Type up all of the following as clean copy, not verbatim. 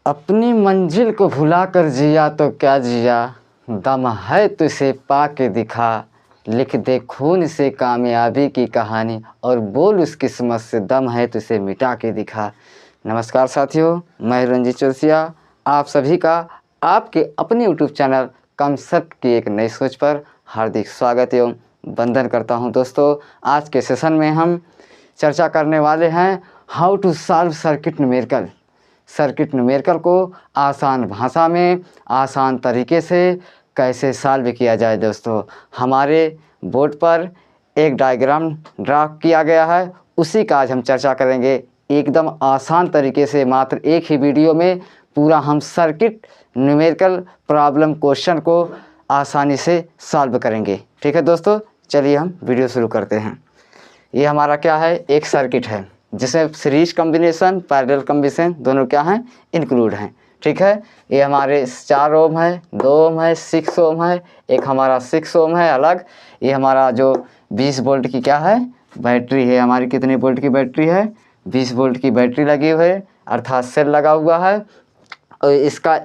अपनी मंजिल को भुला कर जिया तो क्या जिया, दम है तो इसे पा के दिखा। लिख दे खून से कामयाबी की कहानी और बोल उस किस्मत से, दम है तो इसे मिटा के दिखा। नमस्कार साथियों, मैं रंजीत चौरसिया आप सभी का आपके अपने यूट्यूब चैनल कॉन्सेप्ट की एक नई सोच पर हार्दिक स्वागत एवं वंदन करता हूं। दोस्तों, आज के सेशन में हम चर्चा करने वाले हैं how to solve circuit numerical. Circuit numerical को आसान भाषा में आसान तरीके से कैसे सॉल्व किया जाए। दोस्तों, हमारे बोर्ड पर एक डायग्राम ड्रा किया गया है, उसी का आज हम चर्चा करेंगे। एकदम आसान तरीके से मात्र एक ही वीडियो में पूरा हम सर्किट न्यूमेरिकल प्रॉब्लम क्वेश्चन को आसानी से सॉल्व करेंगे। ठीक है दोस्तों, चलिए हम वीडियो शुरू करते हैं। ये हमारा क्या है, एक सर्किट है जिसमें सीरीज कॉम्बिनेशन पैरेलल कॉम्बिनेशन दोनों क्या हैं, इंक्लूड हैं। ठीक है, ये हमारे 4 ओम है, 2 ओम है, 6 ओम है, एक हमारा 6 ओम है अलग। ये हमारा जो 20 वोल्ट की क्या है, बैटरी है। हमारी कितने वोल्ट की बैटरी है, 20 वोल्ट की बैटरी लगी हुई है, अर्थात सेल लगा हुआ है। और इसका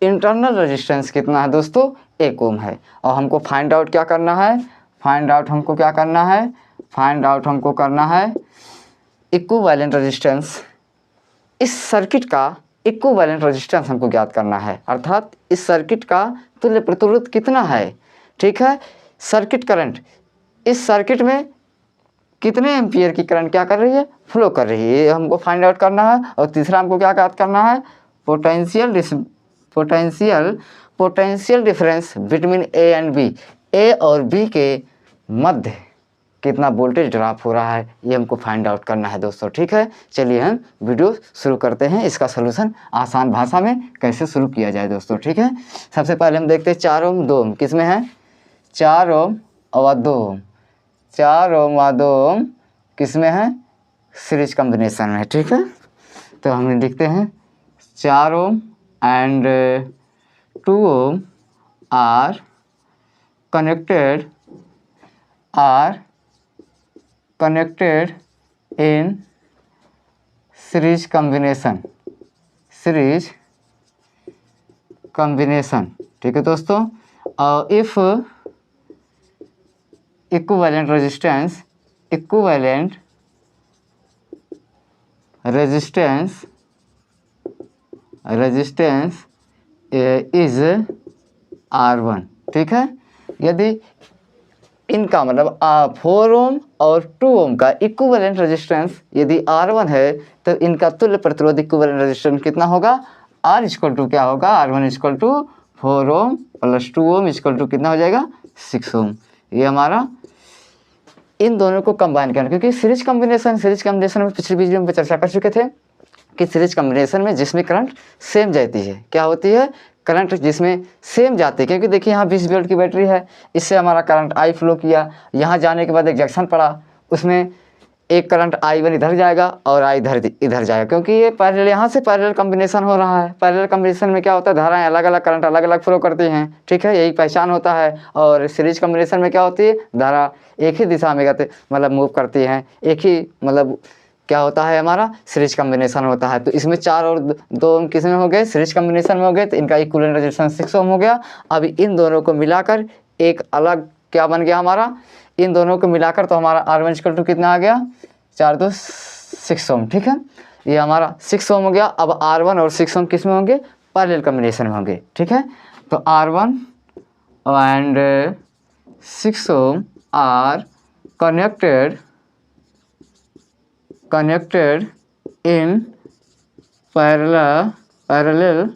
इंटरनल रेजिस्टेंस कितना है दोस्तों, 1 ओम है। और हमको फाइंड आउट क्या करना है, फाइंड आउट हमको करना है इक्विवेलेंट रेजिस्टेंस। इस सर्किट का इक्विवेलेंट रेजिस्टेंस हमको ज्ञात करना है, अर्थात इस सर्किट का तुल्य प्रतिरोध कितना है। ठीक है, सर्किट करंट, इस सर्किट में कितने एम्पियर की करंट क्या कर रही है, फ्लो कर रही है, ये हमको फाइंड आउट करना है। और तीसरा हमको क्या ज्ञात करना है, potential difference between A and b, a और बी के मध्य कितना वोल्टेज ड्रॉप हो रहा है, ये हमको फाइंड आउट करना है दोस्तों। ठीक है, चलिए हम वीडियो शुरू करते हैं। इसका सलूशन आसान भाषा में कैसे शुरू किया जाए दोस्तों। ठीक है, सबसे पहले हम देखते हैं 4 ओम 2 ओम किस में है, 4 ओम और 2 ओम, 4 ओम और 2 ओम किस में है, सीरीज कॉम्बिनेशन में। ठीक है, तो हम लिखते हैं 4 ohm and 2 ohm are connected in series combination। ठीक है दोस्तों, if equivalent resistance is R1। ठीक है, यदि इनका मतलब 4 ओम और 2 ओम का इक्विवेलेंट रेजिस्टेंस यदि R1 है, तो इनका तुल्य प्रतिरोध इक्विवेलेंट रेजिस्टेंस कितना होगा, R इक्वल टू क्या होगा, R1 equal to 4 ohm plus 2 ohm equal to कितना हो जाएगा, 6 ओम। ये हमारा इन दोनों को कंबाइन करना, क्योंकि सीरीज कॉम्बिनेशन में पिछले वीडियो में चर्चा कर चुके थे कि सीरीज कॉम्बिनेशन में जिसमें करंट सेम जाती है, क्या होती है, करंट जिसमें सेम जाती है। क्योंकि देखिए यहाँ 20 वोल्ट की बैटरी है, इससे हमारा करंट आई फ्लो किया, यहाँ जाने के बाद एक जंक्शन पड़ा, उसमें एक करंट I1 इधर जाएगा और I इधर जाएगा, क्योंकि ये पैरेलल यहाँ से पैरेलल कॉम्बिनेशन हो रहा है। पैरेलल कॉम्बिनेशन में क्या होता है, धाराएं अलग अलग, करंट अलग अलग फ्लो करती हैं। ठीक है, यही पहचान होता है। और सीरीज कॉम्बिनेशन में क्या होती है, धारा एक ही दिशा में मतलब मूव करती हैं, एक ही मतलब क्या होता है, हमारा सीरीज कॉम्बिनेशन होता है। तो इसमें 4 और 2 ओम किस में हो गए, सीरीज कॉम्बिनेशन में हो गए, तो इनका इक्विवेलेंट रेजिस्टेंस 6 ओम हो गया। अब इन दोनों को मिलाकर एक अलग क्या बन गया हमारा, इन दोनों को मिलाकर तो हमारा R1 इक्वल टू कितना आ गया, 4 2 6 ओम। ठीक है, ये हमारा 6 ओम हो गया। अब R1 और 6 ओम किस में होंगे, पैरेलल कॉम्बिनेशन में होंगे। ठीक है, तो R1 and 6 ohm are connected in parallel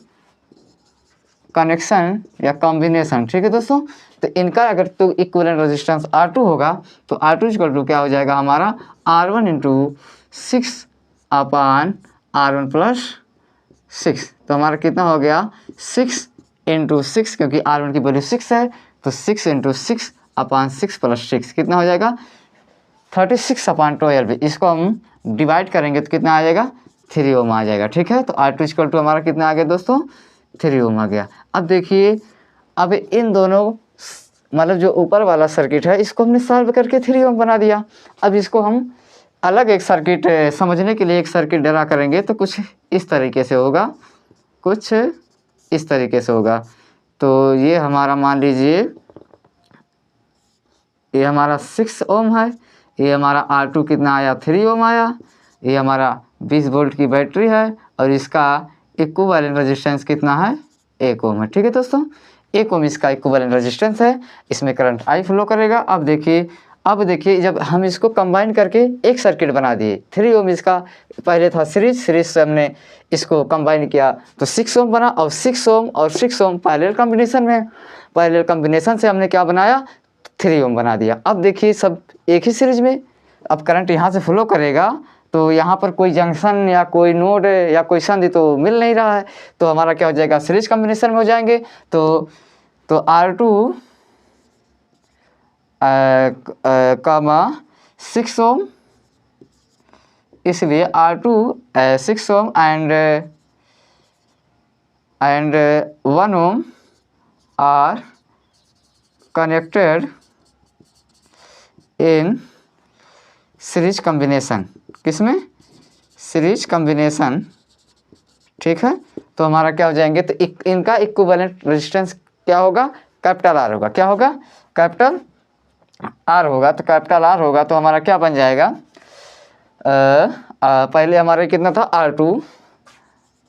connection या कॉम्बिनेशन। ठीक है दोस्तों, तो इनका अगर तो इक्विवेलेंट रेजिस्टेंस R2 होगा, तो R2 इक्वल टू क्या हो जाएगा हमारा, R1 इंटू 6 अपान R1 प्लस 6। तो हमारा कितना हो गया, 6 इंटू 6, क्योंकि R1 की वैल्यू 6 है, तो 6 इंटू 6 अपान 6 प्लस 6 कितना हो जाएगा, 36 अपान 12। इसको हम डिवाइड करेंगे तो कितना आ जाएगा, 3 ओम आ जाएगा। ठीक है, तो R2 इक्वल टू हमारा कितना आ गया दोस्तों, 3 ओम आ गया। अब देखिए, अब इन दोनों मतलब जो ऊपर वाला सर्किट है, इसको हमने सॉल्व करके 3 ओम बना दिया। अब इसको हम अलग एक सर्किट समझने के लिए एक सर्किट ड्रा करेंगे, तो कुछ इस तरीके से होगा। कुछ इस तरीके से होगा। तो ये हमारा मान लीजिए ये हमारा 6 ओम है, ये हमारा R2 कितना आया 3 ओम आया, ये हमारा 20 वोल्ट की बैटरी है और इसका इक्विवेलेंट रेजिस्टेंस कितना है 1 ओम है। ठीक है दोस्तों, 1 ओम इसका इक्विवेलेंट रेजिस्टेंस है, इसमें करंट I फ्लो करेगा। अब देखिए जब हम इसको कंबाइन करके एक सर्किट बना दिए, 3 ओम इसका पहले था सीरीज से हमने इसको कंबाइन किया तो 6 ओम बना, और 6 ओम और 6 ओम पैरेलल कॉम्बिनेशन से हमने क्या बनाया 3 ओम बना दिया। अब देखिए सब एक ही सीरीज में, अब करंट यहाँ से फ्लो करेगा तो यहाँ पर कोई जंक्शन या कोई नोड या कोई संधि तो मिल नहीं रहा है, तो हमारा क्या हो जाएगा सीरीज कॉम्बिनेशन में हो जाएंगे। तो R2 कामा 6 ओम, इसलिए R2 6 ohm and 1 ohm are connected in series combination. किसमें सीरीज कॉम्बिनेशन। ठीक है, तो हमारा क्या हो जाएंगे, तो इनका इक्विवेलेंट रेजिस्टेंस क्या होगा कैपिटल R होगा। क्या होगा कैपिटल R होगा। तो कैपिटल R होगा तो हमारा क्या बन जाएगा, पहले हमारा कितना था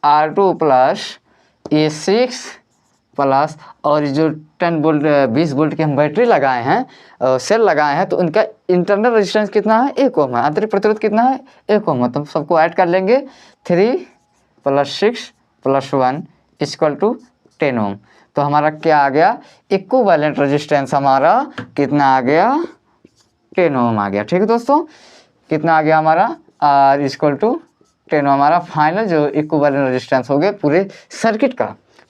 R2 प्लस ये 6 प्लस और जो 10 वोल्ट 20 वोल्ट की हम बैटरी लगाए हैं सेल लगाए हैं, तो उनका इंटरनल रेजिस्टेंस कितना है 1 ओम है, आंतरिक प्रतिरोध कितना है 1 ओम है। तो सबको ऐड कर लेंगे 3 + 6 + 1 = 10 ओम। तो हमारा क्या आ गया इक्विवेलेंट रेजिस्टेंस हमारा कितना आ गया 10 ओम आ गया। ठीक है दोस्तों, कितना आ गया हमारा R = 10 ओम, हमारा फाइनल जो इक्विवेलेंट रेजिस्टेंस हो गया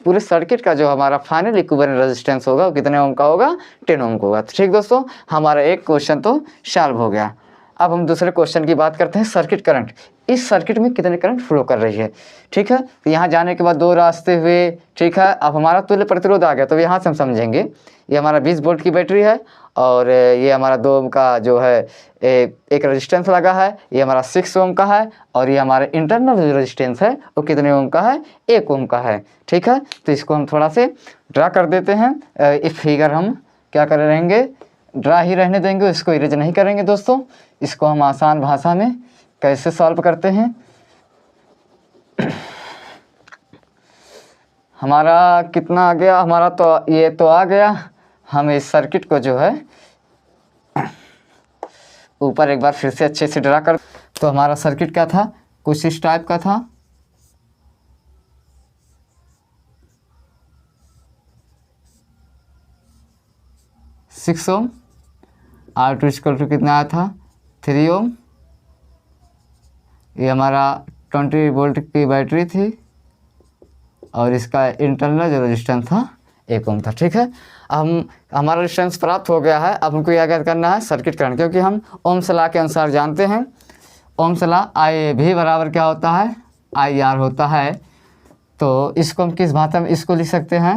पूरे सर्किट का जो हमारा फाइनल इक्विवेलेंट रेजिस्टेंस होगा वो कितने ओम का होगा 10 ओम का होगा। तो ठीक दोस्तों, हमारा एक क्वेश्चन तो सॉल्व हो गया। अब हम दूसरे क्वेश्चन की बात करते हैं, सर्किट करंट। इस सर्किट में कितने करंट फ्लो कर रही है। ठीक है, तो यहाँ जाने के बाद 2 रास्ते हुए। ठीक है, अब हमारा तुल्य प्रतिरोध आ गया, तो यहाँ से हम समझेंगे ये हमारा 20 वोल्ट की बैटरी है और ये हमारा 2 ओम का जो है एक रेजिस्टेंस लगा है, ये हमारा 6 ओम का है और ये हमारा इंटरनल जो रेजिस्टेंस है वो कितने ओम का है 1 ओम का है। ठीक है, तो इसको हम थोड़ा से ड्रा कर देते हैं। इस फिगर हम क्या कर रहेंगे ड्रा ही रहने देंगे, इसको इरेज नहीं करेंगे दोस्तों। इसको हम आसान भाषा में कैसे सॉल्व करते हैं, हमारा कितना आ गया, हमारा तो ये तो आ गया। हम इस सर्किट को जो है ऊपर एक बार फिर से अच्छे से ड्रा कर, तो हमारा सर्किट क्या था कुछ इस टाइप का था। सिक्स ओम, R2 = कितना आया था 3 ओम, ये हमारा 20 वोल्ट की बैटरी थी और इसका इंटरनल जो रेजिस्टेंस था 1 ओम था। ठीक है, अब हमारा रेजिस्टेंस प्राप्त हो गया है। अब हमको क्या करना है सर्किट करंट, क्योंकि हम ओम्स लॉ के अनुसार जानते हैं ओम्स लॉ I भी बराबर क्या होता है IR होता है। तो इसको हम किस भाषा में इसको लिख सकते हैं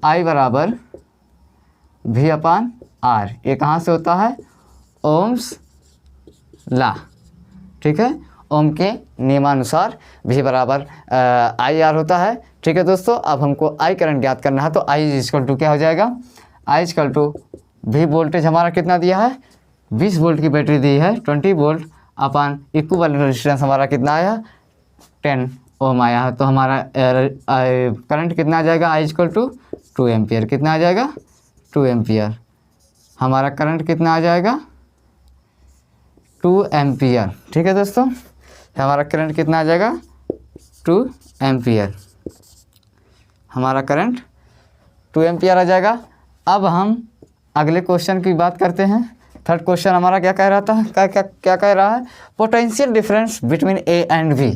I = V/R। ये कहाँ से होता है ओम्स लॉ। ठीक है, ओम के नियमानुसार V = IR होता है। ठीक है दोस्तों, अब हमको I करंट ज्ञात करना है, तो I = क्या हो जाएगा I = V वोल्टेज हमारा कितना दिया है 20 वोल्ट की बैटरी दी है 20 वोल्ट अपन इक्विवेलेंट रेजिस्टेंस हमारा कितना आया 10 ओम आया है। तो हमारा करंट कितना आ जाएगा I = 2 एम्पियर। कितना आ जाएगा 2 एम्पियर। हमारा करंट कितना आ जाएगा 2 एम्पियर। ठीक है दोस्तों, हमारा करंट कितना आ जाएगा 2 एम्पियर। हमारा करंट 2 एम्पियर आ जाएगा। अब हम अगले क्वेश्चन की बात करते हैं। थर्ड क्वेश्चन हमारा क्या कह रहा था क्या कह रहा है potential difference between A and B।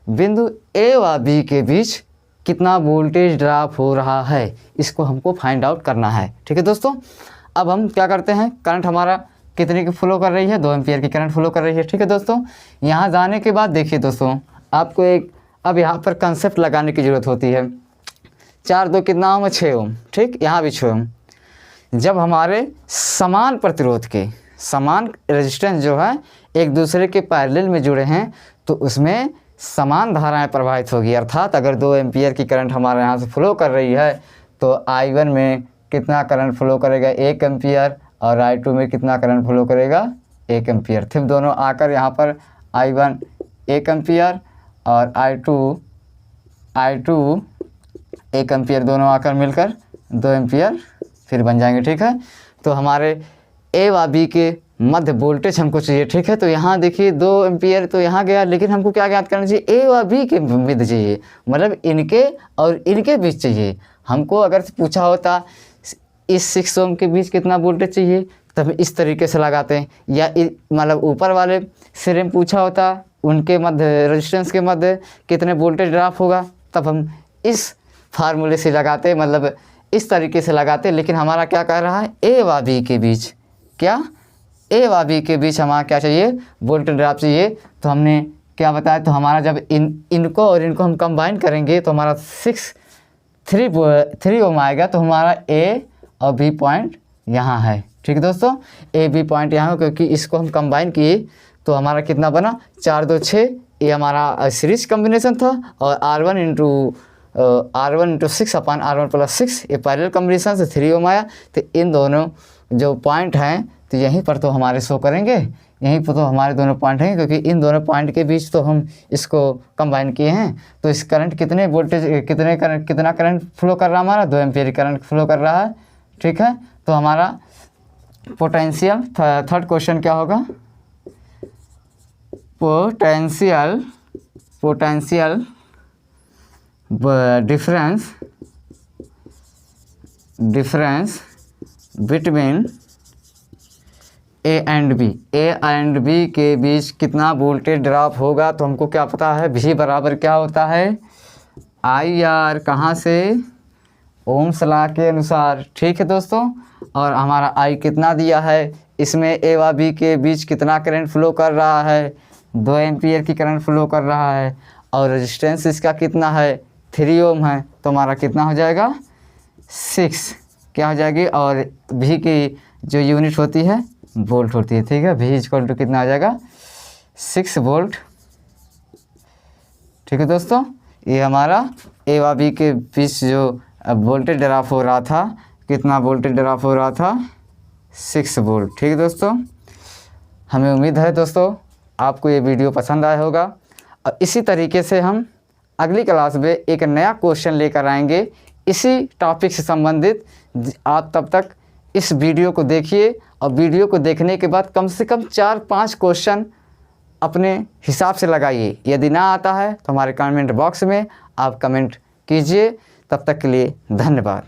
बिंदु A व B के बीच कितना वोल्टेज ड्रॉप हो रहा है, इसको हमको फाइंड आउट करना है। ठीक है दोस्तों, अब हम क्या करते हैं करंट हमारा कितने की फ्लो कर रही है 2 एम्पियर की करंट फ्लो कर रही है। ठीक है दोस्तों, यहाँ जाने के बाद देखिए दोस्तों आपको अब यहाँ पर कंसेप्ट लगाने की ज़रूरत होती है। 4 2 कितना ओम 6 ओम। ठीक, यहाँ भी 6 ओम। जब हमारे समान प्रतिरोध के समान रेजिस्टेंस जो है एक दूसरे के पैरेलल में जुड़े हैं तो उसमें समान धाराएं प्रवाहित होगी। अर्थात अगर 2 एम्पियर की करंट हमारे यहाँ से फ्लो कर रही है तो I1 में कितना करंट फ्लो करेगा, 1 एम्पियर, और I2 में कितना करंट फ्लो करेगा, 1 एम्पियर। फिर दोनों आकर यहाँ पर I1 1 एम्पियर और I2 1 एम्पियर, दोनों आकर मिलकर 2 एम्पियर फिर बन जाएंगे। ठीक है, तो हमारे ए व बी के मध्य वोल्टेज हमको चाहिए। ठीक है, तो यहाँ देखिए 2 एम्पियर तो यहाँ गया, लेकिन हमको क्या ज्ञात करना चाहिए, ए व बी के मध्य चाहिए, मतलब इनके और इनके बीच चाहिए। हमको अगर पूछा होता इस 6 ओम के बीच कितना वोल्टेज चाहिए तब इस तरीके से लगाते हैं, या मतलब ऊपर वाले सिरे में पूछा होता उनके मध्य रेजिस्टेंस के मध्य कितने वोल्टेज ड्रॉप होगा तब हम इस फार्मूले से लगाते, मतलब इस तरीके से लगाते। लेकिन हमारा क्या कह रहा है, ए व बी के बीच, क्या ए व बी के बीच हमारा क्या चाहिए, वोल्टेज ड्रॉप चाहिए। तो हमने क्या बताया, तो हमारा जब इनको और इनको हम कंबाइन करेंगे तो हमारा 3 ओम आएगा। तो हमारा ए और बी पॉइंट यहाँ है। ठीक है दोस्तों, ए बी पॉइंट यहाँ, क्योंकि इसको हम कंबाइन किए तो हमारा कितना बना, 4 2 6, ये हमारा सीरीज कॉम्बिनेशन था, और R1 इंटू 6 अपॉन R1 + 6 ये पैरेलल कॉम्बिनेशन से 3 ओम आया। तो इन दोनों जो पॉइंट हैं तो यहीं पर तो हमारे शो करेंगे, यहीं पर तो हमारे दोनों पॉइंट हैं, क्योंकि इन दोनों पॉइंट के बीच तो हम इसको कंबाइन किए हैं। तो इस करंट कितना करंट फ्लो कर रहा है, हमारा 2 एम्पियर करंट फ्लो कर रहा है। ठीक है, तो हमारा पोटेंशियल, थर्ड क्वेश्चन क्या होगा, potential difference between A and B के बीच कितना वोल्टेज ड्रॉप होगा। तो हमको क्या पता है, V बराबर क्या होता है, IR, कहाँ से, ओम्स लॉ के अनुसार। ठीक है दोस्तों, और हमारा I कितना दिया है, इसमें ए व बी के बीच कितना करंट फ्लो कर रहा है, 2 एम्पियर की करंट फ्लो कर रहा है, और रेजिस्टेंस इसका कितना है, 3 ओम है। तो हमारा कितना हो जाएगा, 6 क्या हो जाएगी, और V की जो यूनिट होती है वोल्ट होती है। ठीक है, V = कितना आ जाएगा, 6 वोल्ट। ठीक है दोस्तों, ये हमारा ए व बी के बीच जो वोल्टेज ड्रॉप हो रहा था, कितना वोल्टेज ड्रॉप हो रहा था, 6 वोल्ट। ठीक है दोस्तों, हमें उम्मीद है दोस्तों आपको ये वीडियो पसंद आया होगा, और इसी तरीके से हम अगली क्लास में एक नया क्वेश्चन लेकर आएंगे इसी टॉपिक से संबंधित। आप तब तक इस वीडियो को देखिए, और वीडियो को देखने के बाद कम से कम 4-5 क्वेश्चन अपने हिसाब से लगाइए। यदि ना आता है तो हमारे कमेंट बॉक्स में आप कमेंट कीजिए। तब तक के लिए धन्यवाद।